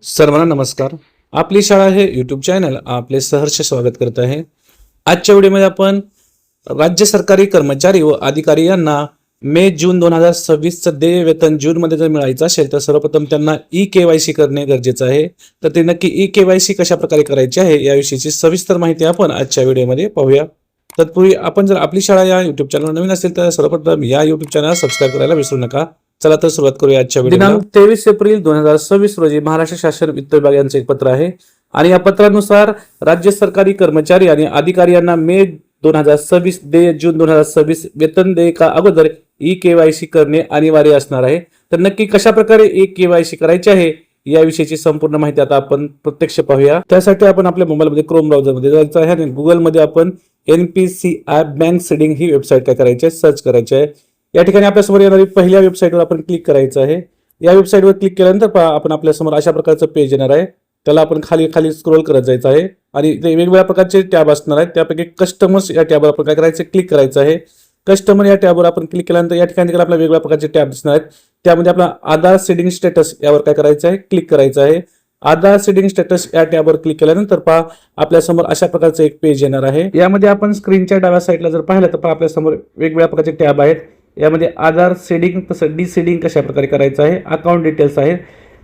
सर्वांना नमस्कार. आपली शाळा हे यूट्यूब चॅनल आपले सहर्ष स्वागत करत आहे. आजच्या व्हिडिओमध्ये आपण राज्य सरकारी कर्मचारी व अधिकारी यांना मे जून 2026चं देय वेतन जूनमध्ये जर मिळायचं असेल तर सर्वप्रथम त्यांना ई-KYC करणे गरजेचं आहे. तर ते नक्की ई-KYC कशा प्रकारे करायची आहे याविषयीची सविस्तर माहिती आपण आजच्या व्हिडिओमध्ये पाहूया. तत्पूर्वी आपण जर आपली शाळा या यूट्यूब चॅनलवर नवीन असेल तर सर्वप्रथम या यूट्यूब चॅनलला सबस्क्राईब करायला विसरू नका. चला तर सुरुवात करूया आजच्या व्हिडिओला. दिनांक 23 एप्रिल 2026 रोजी महाराष्ट्र शासन वित्त विभाग यांचे एक पत्र आहे आणि या पत्रानुसार राज्य सरकारी कर्मचारी आणि अधिकारी यांना मे 2026 देय जून 2026 वेतन देयका अगोदर ई-KYC करणे अनिवार्य असणार आहे. तर नक्की कशा प्रकारे ई-KYC करायचे आहे याविषयीची संपूर्ण माहिती आता आपण प्रत्यक्ष पाहूया. त्यासाठी आपण आपल्या मोबाईलमध्ये क्रोम ब्राउझरमध्ये जायचं आहे आणि गुगलमध्ये आपण NPCI बँक सीडिंग ही वेबसाईट काय करायची आहे सर्च करायची आहे. या ठिकाणी आपल्यासमोर येणारी पहिल्या वेबसाईटवर आपण क्लिक करायचं आहे. या वेबसाईटवर क्लिक केल्यानंतर आपण आपल्यासमोर अशा प्रकारचं पेज येणार आहे. त्याला आपण खाली खाली स्क्रोल करत जायचं आहे आणि ते वेगवेगळ्या प्रकारचे टॅब असणार आहेत. त्यापैकी कस्टमर्स या टॅबवर आपण काय करायचं क्लिक करायचं आहे. कस्टमर या टॅबवर आपण क्लिक केल्यानंतर या ठिकाणी आपल्याला वेगवेगळ्या प्रकारचे टॅब दिसणार आहेत. त्यामध्ये आपला आधार सीडिंग स्टेटस यावर काय करायचं आहे क्लिक करायचं आहे. आधार सीडिंग स्टेटस या टॅबवर क्लिक केल्यानंतर आपल्यासमोर अशा प्रकारचं एक पेज येणार आहे. यामध्ये आपण स्क्रीनच्या डाव्या साईडला जर पाहिलं तर आपल्यासमोर वेगवेगळ्या प्रकारचे टॅब आहेत. यामध्ये आधार सीडिंग तसं डी सीडिंग कशा प्रकारे करायचं आहे, अकाउंट डिटेल्स आहे.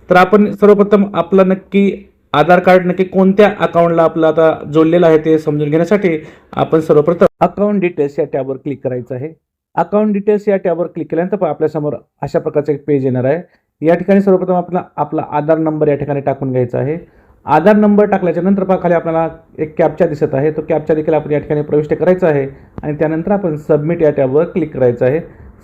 तर आपण सर्वप्रथम आपला नक्की आधार कार्ड नक्की कोणत्या अकाउंटला आपलं आता जोडलेलं आहे ते समजून घेण्यासाठी आपण सर्वप्रथम अकाउंट डिटेल्स या टॅबवर क्लिक करायचं आहे. अकाउंट डिटेल्स या टॅबवर क्लिक केल्यानंतर आपल्यासमोर अशा प्रकारचं एक पेज येणार आहे. या ठिकाणी सर्वप्रथम आपला आधार नंबर या ठिकाणी टाकून घ्यायचा आहे. आधार नंबर टाकल्याच्या नंतर खाली आपल्याला एक कॅप्चा दिसत आहे. तो कॅप्चा देखील आपण या ठिकाणी प्रविष्ट करायचा आहे आणि त्यानंतर आपण सबमिट या टॅबवर क्लिक करायचं आहे.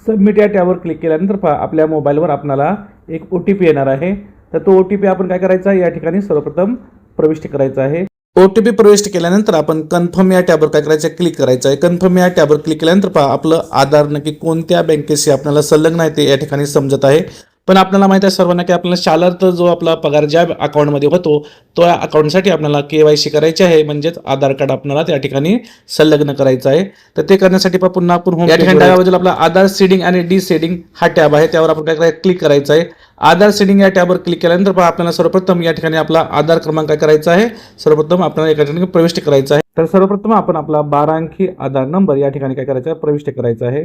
सबमिट या टॅबवर क्लिक केल्यानंतर आपल्या मोबाईलवर आपल्याला एक OTP येणार आहे. तर तो OTP आपण काय करायचा आहे या ठिकाणी सर्वप्रथम प्रविष्ट करायचा आहे. OTP प्रविष्ट केल्यानंतर आपण कन्फर्म या टॅबवर काय करायचं क्लिक करायचं आहे. कन्फर्म या टॅबवर क्लिक केल्यानंतर आपलं आधार नक्की कोणत्या बँकेशी आपल्याला संलग्न आहे ते या ठिकाणी समजत आहे. पण आपल्याला माहिती आहे सर्वांना की आपल्याला शालार्थ जो आपला पगार ज्या अकाउंटमध्ये होतो तो या अकाउंटसाठी आपल्याला KYC करायचे आहे, म्हणजेच आधार कार्ड आपल्याला त्या ठिकाणी संलग्न करायचं आहे. तर ते करण्यासाठी पुन्हा आपण या ठिकाणी डाव्या बाजूला आपला आधार सीडिंग आणि डी सीडिंग हा टॅब आहे. त्यावर आपण काय क्लिक करायचं आहे. आधार सीडिंग या टॅबवर क्लिक केल्यानंतर आपल्याला सर्वप्रथम या ठिकाणी आपला आधार क्रमांक काय करायचा आहे सर्वप्रथम आपल्याला एका ठिकाणी प्रविष्ट करायचा आहे. तर सर्वप्रथम आपण आपला 12 अंकी आधार नंबर या ठिकाणी काय करायचा आहे प्रविष्ट करायचा आहे.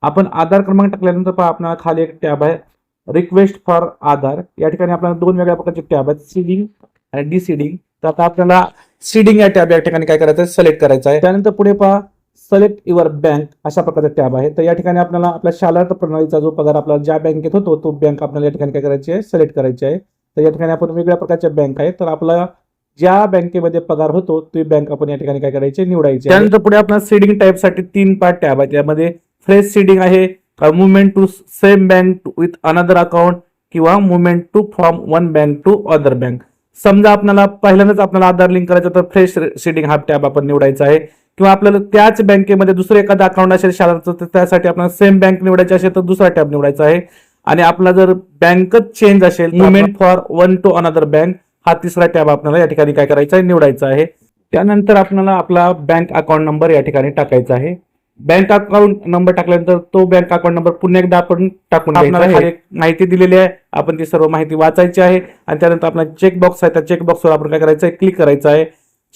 आपण आधार क्रमांक टाकल्यानंतर आपल्याला खाली एक टॅब आहे रिक्वेस्ट फॉर आधार. या ठिकाणी आपल्याला दोन वेगळ्या प्रकारचे टॅब आहेत सीडिंग आणि डी सीडिंग. तर आता आपल्याला सीडिंग या टॅब या ठिकाणी काय करायचं आहे सिलेक्ट करायचं आहे. त्यानंतर पुढे सिलेक्ट युअर बँक अशा प्रकारचा टॅब आहे. तर या ठिकाणी आपल्याला आपल्या शालार्थ प्रणालीचा जो पगार आपला ज्या बँकेत होतो तो बँक आपल्याला या ठिकाणी काय करायची आहे सिलेक्ट करायची आहे. तर या ठिकाणी आपण वेगवेगळ्या प्रकारच्या बँक आहेत. तर आपला ज्या बँकेमध्ये पगार होतो ती बँक आपण या ठिकाणी काय करायची निवडायची. त्यानंतर पुढे आपल्याला सीडिंग टाईपसाठी 3 पार्ट टॅब आहेत. त्यामध्ये फ्रेश सीडिंग आहे, movement to same bank with another account किंवा movement to from one bank to other bank. समजा आपल्याला पहिल्यांदाच आपल्याला आधार लिंक करायचं तर फ्रेश सीडिंग हा टॅब आपण निवडायचा आहे. किंवा आपल्याला त्याच बँकेमध्ये दुसरं एखादं अकाउंट असेल शालार्थ तर त्यासाठी आपल्याला सेम बँक निवडायची असेल तर दुसरा टॅब निवडायचा आहे. आणि आपला जर बँकच चेंज असेल movement for one two another bank हा तिसरा टॅब आपल्याला या ठिकाणी काय करायचा आहे निवडायचा आहे. त्यानंतर आपल्याला आपला बँक अकाउंट नंबर या ठिकाणी टाकायचा आहे. बँक अकाउंट नंबर टाकल्यानंतर तो बँक अकाउंट नंबर पुन्हा एकदा आपण टाकून आपल्याला माहिती दिलेली आहे. आपण ती सर्व माहिती वाचायची आहे आणि त्यानंतर आपला चेकबॉक्स आहे त्या चेकबॉक्सवर आपण काय करायचं आहे क्लिक करायचं आहे.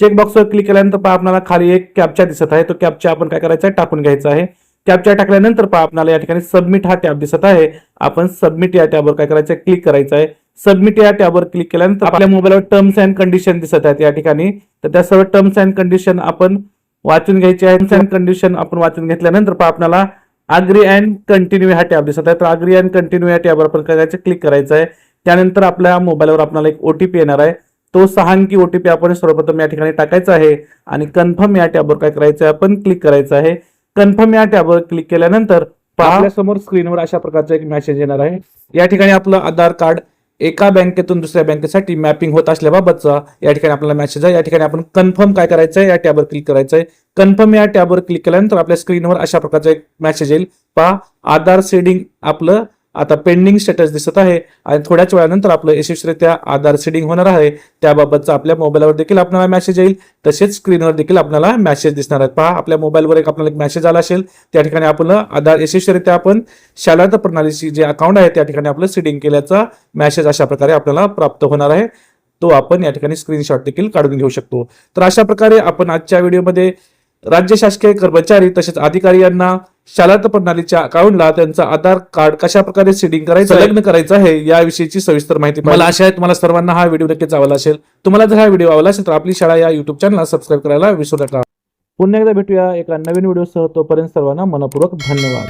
चेकबॉक्सवर क्लिक केल्यानंतर आपल्याला खाली एक कॅप्चा दिसत आहे. तो कॅप्चा आपण काय करायचा आहे टाकून घ्यायचा आहे. कॅप्चा टाकल्यानंतर आपल्याला या ठिकाणी सबमिट हा टॅब दिसत आहे. आपण सबमिट या टॅबवर काय करायचं आहे क्लिक करायचं आहे. सबमिट या टॅबवर क्लिक केल्यानंतर आपल्या मोबाईलवर टर्म्स अँड कंडिशन दिसत आहेत या ठिकाणी. तर त्या सर्व टर्म्स अँड कंडिशन आपण वाचून घ्यायचे आहे. टर्म्स अँड कंडिशन आपण वाचून घेतल्यानंतर आपल्याला अग्री अँड कंटिन्यू हा टॅब दिसत आहे. तर अग्री अँड कंटिन्यू या टॅबवर आपण करायचं क्लिक करायचं आहे. त्यानंतर आपल्या मोबाईलवर आपल्याला एक OTP येणार आहे. तो 6 अंकी OTP आपण सर्वप्रथम या ठिकाणी टाकायचा आहे आणि कन्फर्म या टॅबवर काय करायचं आहे आपण क्लिक करायचं आहे. कन्फर्म या टॅबवर क्लिक केल्यानंतर आपल्या समोर स्क्रीनवर अशा प्रकारचा एक मेसेज येणार आहे. या ठिकाणी आपलं आधार कार्ड एका बँकेतून दुसऱ्या बँकेसाठी मॅपिंग होत असल्याबाबतचा या ठिकाणी आपल्याला मेसेज आहे. या ठिकाणी आपण कन्फर्म काय करायचं आहे या टॅबवर क्लिक करायचं आहे. कन्फर्म या टॅबवर क्लिक केल्यानंतर आपल्या स्क्रीनवर अशा प्रकारचा एक मेसेज येईल. आधार सीडिंग आपलं आता पेंडिंग स्टेटस दिसत आहे आणि थोड्याच वेळानंतर आपलं यशस्वीरित्या आधार सीडिंग होणार आहे. त्याबाबतचा आपल्या मोबाईलवर देखील आपल्याला मेसेज येईल. तसेच स्क्रीनवर देखील आपल्याला मेसेज दिसणार आहेत. आपल्या मोबाईलवर आपल्याला एक मेसेज आला असेल त्या ठिकाणी आपलं आधार यशस्वीरित्या आपण शालार्थ प्रणालीची जे अकाउंट आहे त्या ठिकाणी आपलं सीडिंग केल्याचा मेसेज अशा प्रकारे आपल्याला प्राप्त होणार आहे. तो आपण या ठिकाणी स्क्रीनशॉट देखील काढून घेऊ शकतो. तर अशा प्रकारे आपण आजच्या व्हिडिओमध्ये राज्य शासकीय कर्मचारी तसेच अधिकारी यांना शाला प्रणालीच्या अकाउंटला त्यांचं आधार कार्ड कशा प्रकारे सेटिंग करायचं, संलग्न करायचं आहे याविषयीची सविस्तर माहिती मला आशा आहे तुम्हाला सर्वांना हा व्हिडिओ नक्कीच आवडला असेल. तुम्हाला जर हा व्हिडिओ आवडला असेल तर आपली शाळा या युट्यूब चॅनलला सबस्क्राईब करायला विसरू नका. पुन्हा एकदा भेटूया एका नवीन व्हिडिओसह. तोपर्यंत सर्वांना मनपूर्वक धन्यवाद.